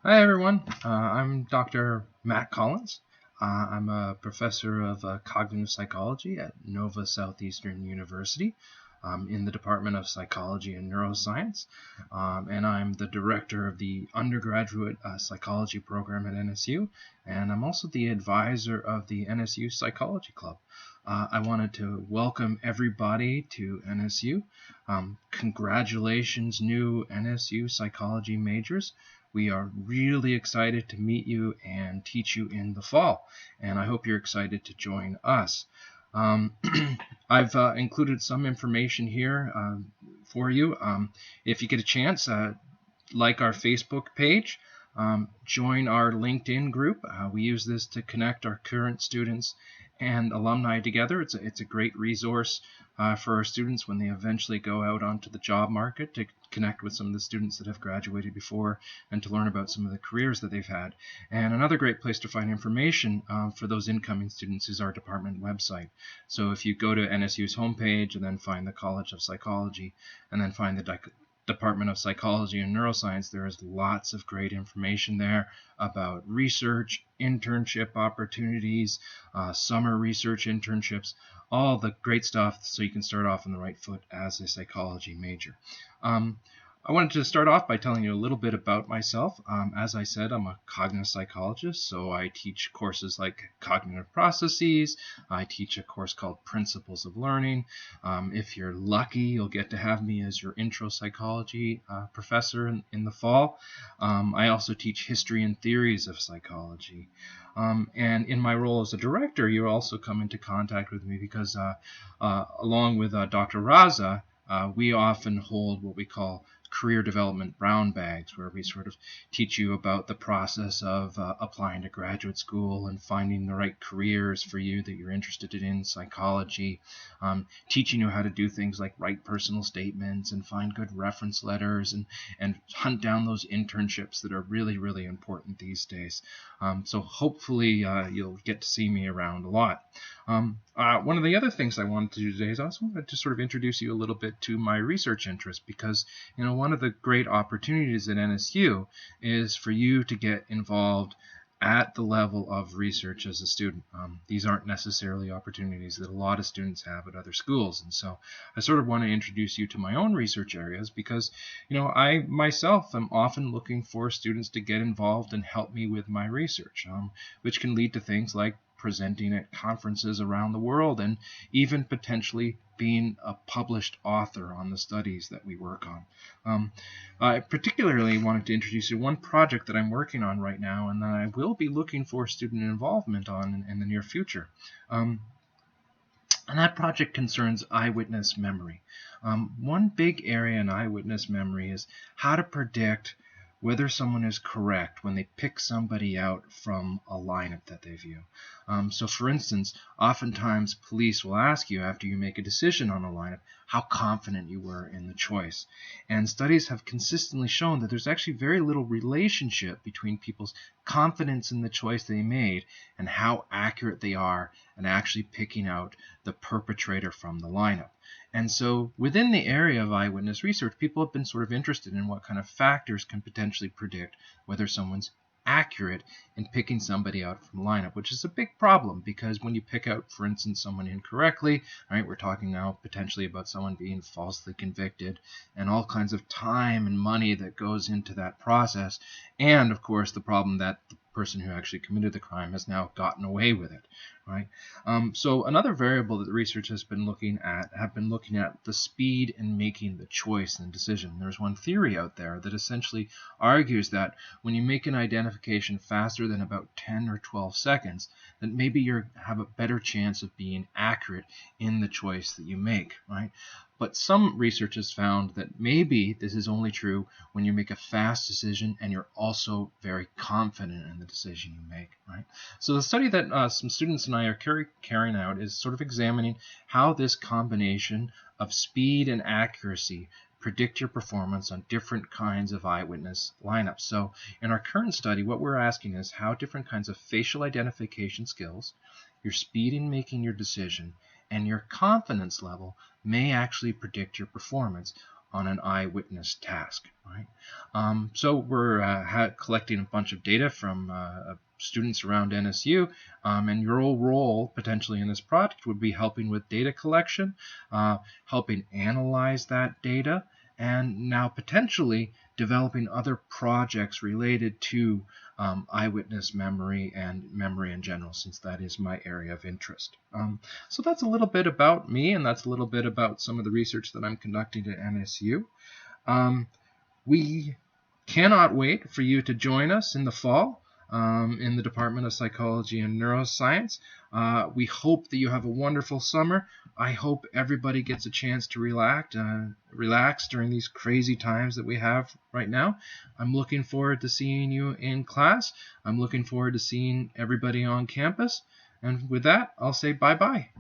Hi, everyone. I'm Dr. Matt Collins. I'm a professor of cognitive psychology at Nova Southeastern University in the Department of Psychology and Neuroscience. And I'm the director of the undergraduate psychology program at NSU. And I'm also the advisor of the NSU Psychology Club. I wanted to welcome everybody to NSU. Congratulations, new NSU psychology majors. We are really excited to meet you and teach you in the fall, and I hope you're excited to join us. Um, I've included some information here for you. If you get a chance, like our Facebook page, join our LinkedIn group. We use this to connect our current students and alumni together. It's a great resource for our students when they eventually go out onto the job market to connect with some of the students that have graduated before and to learn about some of the careers that they've had. And another great place to find information for those incoming students is our department website. So if you go to NSU's homepage and then find the College of Psychology and then find the Department of Psychology and Neuroscience, there is lots of great information there about research, internship opportunities, summer research internships, all the great stuff so you can start off on the right foot as a psychology major. I wanted to start off by telling you a little bit about myself. As I said, I'm a cognitive psychologist, so I teach courses like cognitive processes. I teach a course called Principles of Learning. If you're lucky, you'll get to have me as your intro psychology professor in the fall. I also teach history and theories of psychology. And in my role as a director, you also come into contact with me because along with Dr. Raza, we often hold what we call career development brown bags, where we sort of teach you about the process of applying to graduate school and finding the right careers for you that you're interested in psychology, teaching you how to do things like write personal statements and find good reference letters and hunt down those internships that are really, really important these days. So hopefully you'll get to see me around a lot. One of the other things I wanted to do today is I also wanted to sort of introduce you a little bit to my research interest because, one of the great opportunities at NSU is for you to get involved at the level of research as a student. These aren't necessarily opportunities that a lot of students have at other schools. And so I sort of want to introduce you to my own research areas because, I myself am often looking for students to get involved and help me with my research, which can lead to things like presenting at conferences around the world and even potentially being a published author on the studies that we work on. I particularly wanted to introduce you to one project that I'm working on right now and that I will be looking for student involvement on in the near future. And that project concerns eyewitness memory. One big area in eyewitness memory is how to predict whether someone is correct when they pick somebody out from a lineup that they view. So for instance, oftentimes police will ask you after you make a decision on a lineup how confident you were in the choice. And studies have consistently shown that there's actually very little relationship between people's confidence in the choice they made and how accurate they are in actually picking out the perpetrator from the lineup. And so within the area of eyewitness research, people have been sort of interested in what kind of factors can potentially predict whether someone's accurate in picking somebody out from the lineup, which is a big problem because when you pick out, for instance, someone incorrectly, all right, we're talking now potentially about someone being falsely convicted and all kinds of time and money that goes into that process. And of course, the problem that the person who actually committed the crime has now gotten away with it, right? So another variable that the research have been looking at the speed in making the choice and decision. There's one theory out there that essentially argues that when you make an identification faster than about 10 or 12 seconds, then maybe you have a better chance of being accurate in the choice that you make, right? But some research has found that maybe this is only true when you make a fast decision and you're also very confident in the decision you make, right? So the study that some students and I are carrying out is sort of examining how this combination of speed and accuracy predict your performance on different kinds of eyewitness lineups. So in our current study, what we're asking is how different kinds of facial identification skills, your speed in making your decision, and your confidence level may actually predict your performance on an eyewitness task. Right? So we're collecting a bunch of data from students around NSU, and your role potentially in this project would be helping with data collection, helping analyze that data, and now potentially developing other projects related to eyewitness memory and memory in general, since that is my area of interest. So that's a little bit about me, and that's a little bit about some of the research that I'm conducting at NSU. We cannot wait for you to join us in the fall in the Department of Psychology and Neuroscience. We hope that you have a wonderful summer. I hope everybody gets a chance to relax during these crazy times that we have right now. I'm looking forward to seeing you in class. I'm looking forward to seeing everybody on campus. And with that, I'll say bye-bye.